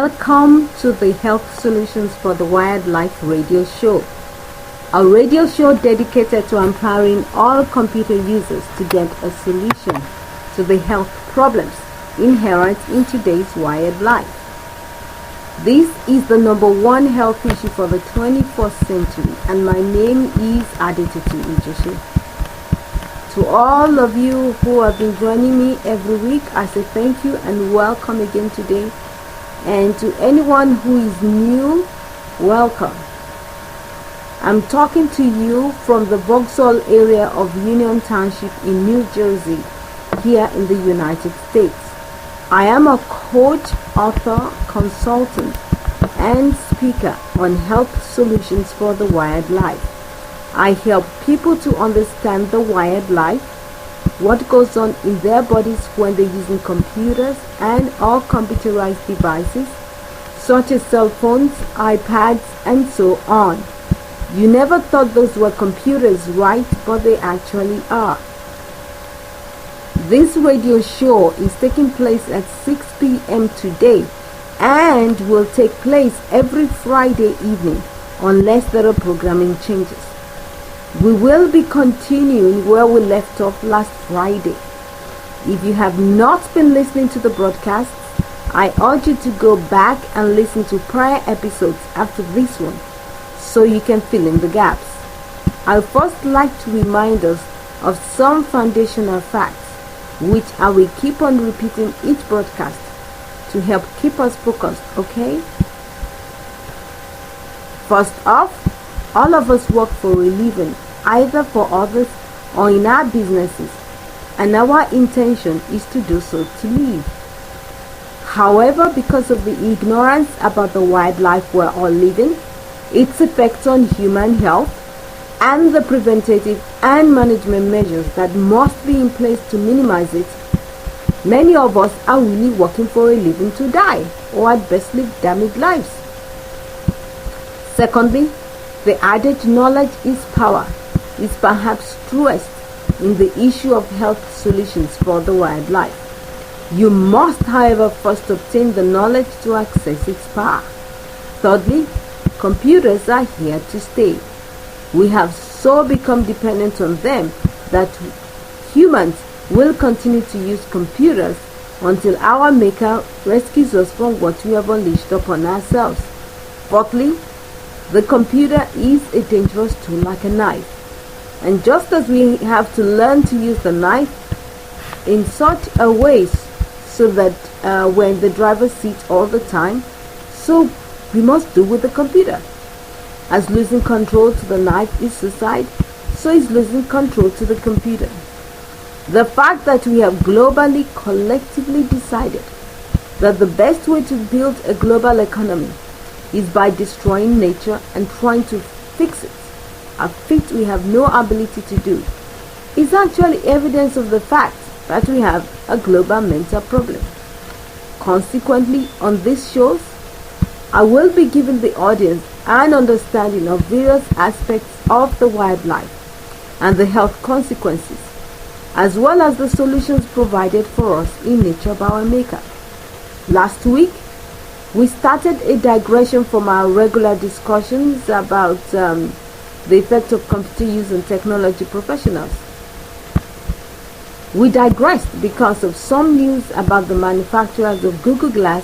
Welcome to the Health Solutions for the Wired Life radio show, a radio show dedicated to empowering all computer users to get a solution to the health problems inherent in today's wired life. This is the #1 health issue for the 21st century, and my name is Adetutu Ijoshi. To all of you who have been joining me every week, I say thank you and welcome again today. And to anyone who is new, welcome. I'm talking to you from the Vauxhall area of Union Township in New Jersey, here in the United States. I am a coach, author, consultant, and speaker on health solutions for the wired life. I help people to understand the wired life, what goes on in their bodies when they're using computers and all computerized devices, such as cell phones, iPads, and so on. You never thought those were computers, right? But they actually are. This radio show is taking place at 6 p.m. today and will take place every Friday evening unless there are programming changes. We will be continuing where we left off last Friday. If you have not been listening to the broadcasts, I urge you to go back and listen to prior episodes after this one so you can fill in the gaps. I'd first like to remind us of some foundational facts which I will keep on repeating each broadcast to help keep us focused, okay? First off, all of us work for a living, either for others or in our businesses, and our intention is to do so to live. However, because of the ignorance about the wild life we're all living, its effects on human health, and the preventative and management measures that must be in place to minimize it, many of us are really working for a living to die, or at best live damaged lives. Secondly, the adage knowledge is power is perhaps truest in the issue of health solutions for the wild life. You must, however, first obtain the knowledge to access its power. Thirdly, computers are here to stay. We have so become dependent on them that humans will continue to use computers until our Maker rescues us from what we have unleashed upon ourselves. Fourthly, the computer is a dangerous tool like a knife. And just as we have to learn to use the knife in such a way so that when the driver seat all the time, so we must do with the computer. As losing control to the knife is suicide, so is losing control to the computer. The fact that we have globally, collectively decided that the best way to build a global economy is by destroying nature and trying to fix it, a feat we have no ability to do, is actually evidence of the fact that we have a global mental problem. Consequently, on these shows, I will be giving the audience an understanding of various aspects of the wildlife and the health consequences, as well as the solutions provided for us in nature by our Maker. Last week, we started a digression from our regular discussions about the effect of computer use on technology professionals. We digressed because of some news about the manufacturers of Google Glass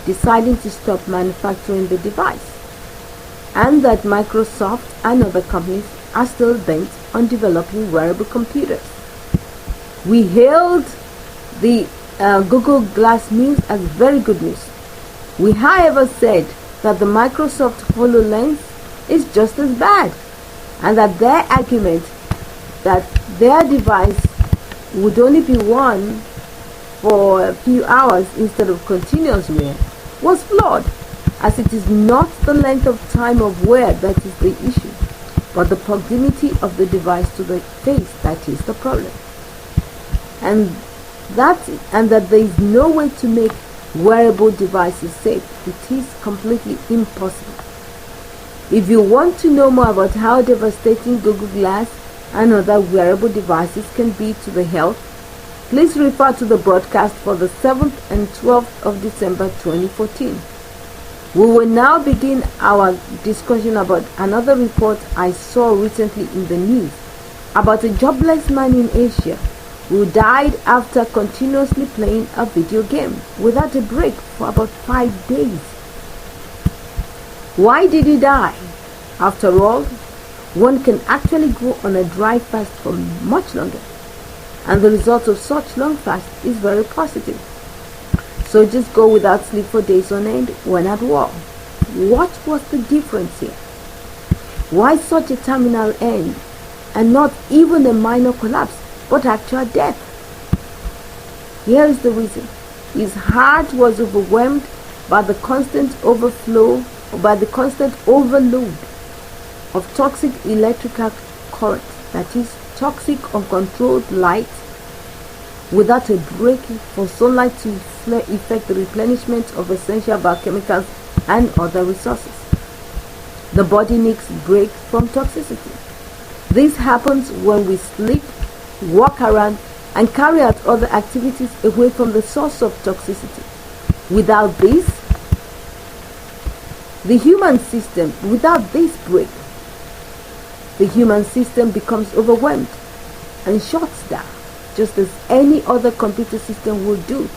deciding to stop manufacturing the device, and that Microsoft and other companies are still bent on developing wearable computers. We hailed the Google Glass news as very good news. We, however, said that the Microsoft HoloLens is just as bad, and that their argument that their device would only be worn for a few hours instead of continuous wear was flawed, as it is not the length of time of wear that is the issue, but the proximity of the device to the face that is the problem. And that there is no way to make wearable devices safe. It is completely impossible. If you want to know more about how devastating Google Glass and other wearable devices can be to the health, please refer to the broadcast for the 7th and 12th of December 2014. We will now begin our discussion about another report I saw recently in the news about a jobless man in Asia who died after continuously playing a video game without a break for about 5 days. Why did he die? After all, one can actually go on a dry fast for much longer, and the result of such long fast is very positive. So just go without sleep for days on end when at war. What was the difference here? Why such a terminal end and not even a minor collapse but actual death? Here is the reason. His heart was overwhelmed by the constant overload of toxic electrical current, that is, toxic uncontrolled light without a break for sunlight to effect the replenishment of essential biochemicals and other resources. The body needs break from toxicity. This happens when we sleep, walk around, and carry out other activities away from the source of toxicity. Without this break, the human system becomes overwhelmed and shuts down, just as any other computer system would do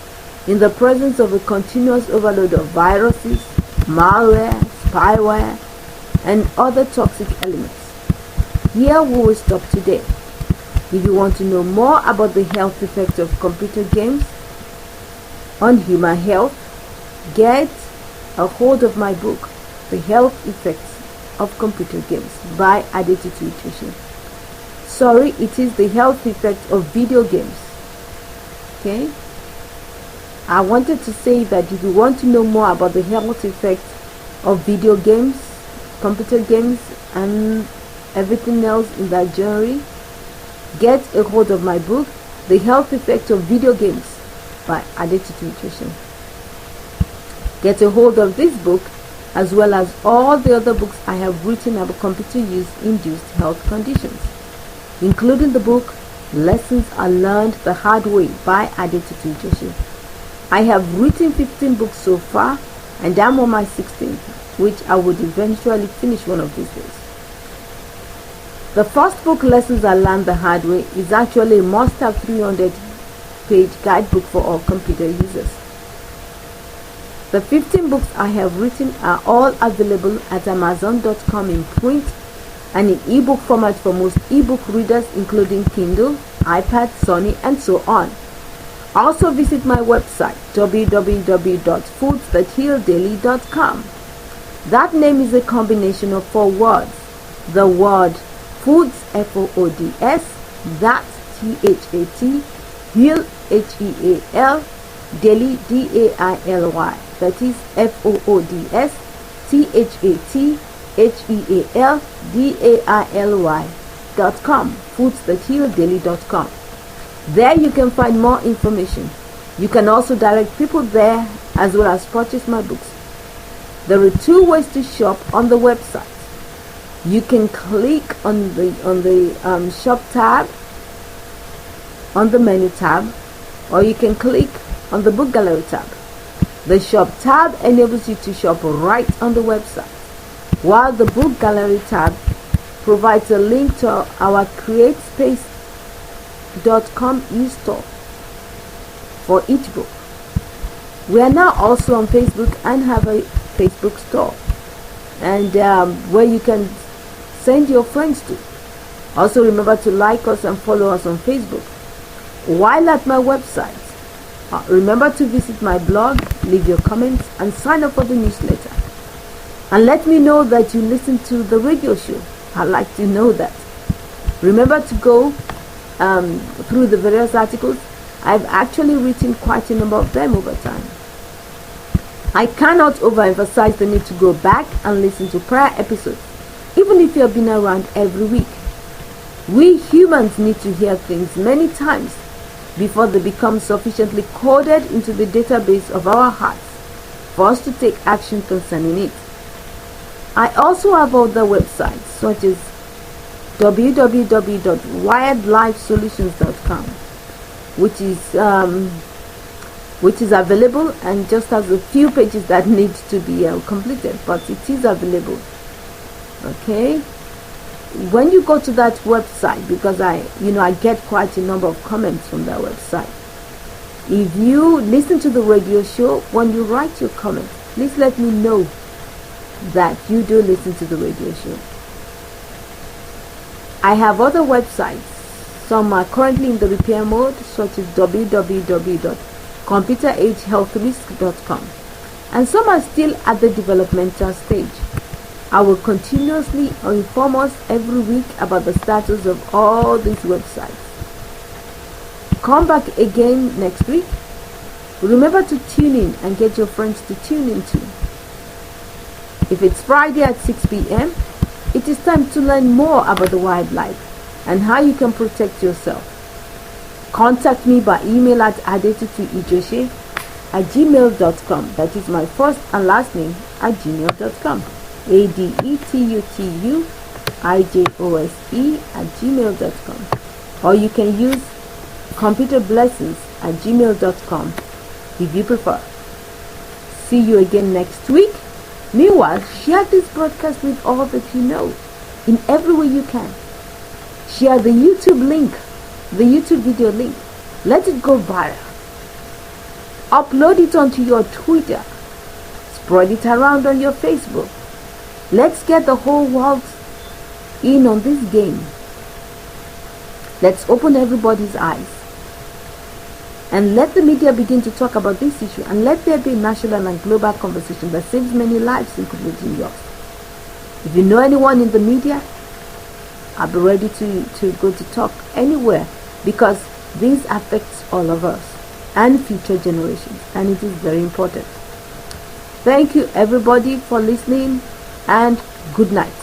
in the presence of a continuous overload of viruses, malware, spyware, and other toxic elements. Here we will stop today. If you want to know more about the health effects of computer games on human health, get a hold of my book, The Health Effects of Computer Games by Adetutu Nutrition. Sorry, it is the health effects of video games. Okay? I wanted to say that if you want to know more about the health effects of video games, computer games, and everything else in that genre, get a hold of my book, The Health Effects of Video Games by Adetutu Nutrition. Get a hold of this book as well as all the other books I have written about computer use-induced health conditions, including the book Lessons I Learned the Hard Way by Adetutu Nutrition. I have written 15 books so far, and I'm on my 16th, which I would eventually finish one of these days. The first book, Lessons I Learned the Hard Way, is actually a must-have 300-page guidebook for all computer users. The 15 books I have written are all available at Amazon.com in print and in ebook format for most ebook readers, including Kindle, iPad, Sony, and so on. Also visit my website www.foodsthathealdaily.com. That name is a combination of 4 words. The word foods, F-O-O-D-S, that, T-H-A-T, heal, H-E-A-L, daily, D-A-I-L-Y. That is F-O-O-D-S, T-H-A-T, H-E-A-L, D-A-I-L-Y.com, foodsthathealdaily.com. There you can find more information. You can also direct people there as well as purchase my books. There are 2 ways to shop on the website. You can click on the shop tab, on the menu tab, or you can click on the book gallery tab. The shop tab enables you to shop right on the website, while the book gallery tab provides a link to our CreateSpace.com e-store for each book. We are now also on Facebook and have a Facebook store, and where you can send your friends to. Also remember to like us and follow us on Facebook. While at my website, remember to visit my blog, leave your comments, and sign up for the newsletter. And let me know that you listen to the radio show. I'd like to know that. Remember to go through the various articles. I've actually written quite a number of them over time. I cannot overemphasize the need to go back and listen to prior episodes, even if you have been around every week. We humans need to hear things many times before they become sufficiently coded into the database of our hearts for us to take action concerning it. I also have other websites such as www.wiredlifesolutions.com, which is which is available and just has a few pages that need to be completed, but it is available. Okay, when you go to that website, because I get quite a number of comments from that website. If you listen to the radio show, when you write your comment, please let me know that you do listen to the radio show. I have other websites. Some are currently in the repair mode, such as www.computeragehealthrisk.com, and some are still at the developmental stage. I will continuously inform us every week about the status of all these websites. Come back again next week. Remember to tune in and get your friends to tune in too. If it's Friday at 6 p.m., it is time to learn more about the wildlife and how you can protect yourself. Contact me by email at adetutuijose@gmail.com. That is my first and last name at gmail.com. adetutuijose@gmail.com. Or you can use computerblessings@gmail.com if you prefer. See you again next week. Meanwhile, share this broadcast with all that you know in every way you can. Share the YouTube link, the YouTube video link. Let it go viral. Upload it onto your Twitter. Spread it around on your Facebook. Let's get the whole world in on this game. Let's open everybody's eyes. And let the media begin to talk about this issue, and let there be a national and global conversation that saves many lives, including yours. If you know anyone in the media, I'll be ready to go to talk anywhere, because this affects all of us and future generations, and it is very important. Thank you everybody for listening, and good night.